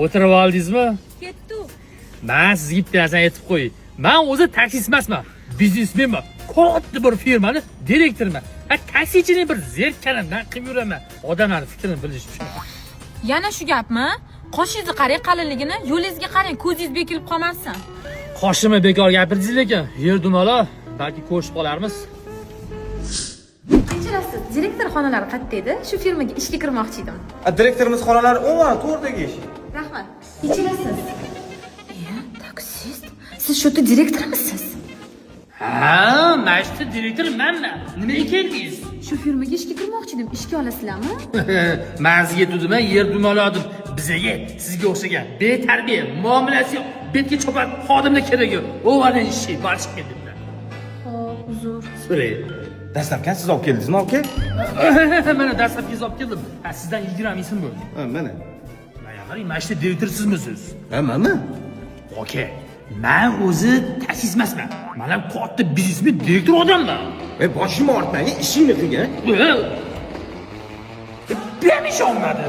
O'tirib oldingizmi? Ketdi. Men sizga bitta narsani aytib qo'yay. Men o'zi taksist emasman, biznesmenman. Katta bir firmani direktoriman. Taksichining bir zerikkanimdan qilib yuraman. Odamlarning fikrini bilish uchun. Yana shu gapmi? Qoshingizni qarang qalinligini, yo'lingizga qarang, ko'zingiz bekilib qolmasin. Qoshimni bekor gapirdingiz lekin, yer dumala, balki ko'rishib qolarmiz. Kechirasiz, direktor xonalari qayerda edi? Shu firmaga ishga kirmoqchi edim. Direktorimiz xonalari umuman to'rdagi ish. Rahmat. Kechirasiz. Taksist? Siz shu yerda direktormisiz? Ha, mashhur direktor menman. Nimaga keldingiz? Shu firmaga ishga kirmoqchi edim. Ishga olasizlarmi? Men sizga dedim, yer dumaladim. Bizga sizga o'xshagan betarbiya, muomalasi yo'q. Betga cho'pan xodimlar kerak yo'q. O'g'aning ishi barcha kedimlar. Xo'p, uzr. So'ray. Dastlabkan siz olib keldingizmi, aka? Mana dastlabki olib keldim. Sizdan 20 ming so'm bo'ldi. Ha, mana. Mana qarang, mashhur direktor sizmisiz? Ha, mana. Okey. Men o'zi taksist emasman. Men ham katta biznesmen direktor odamman. Boshimni ortmang, ishingni qilgan. Ben hiç olmadı.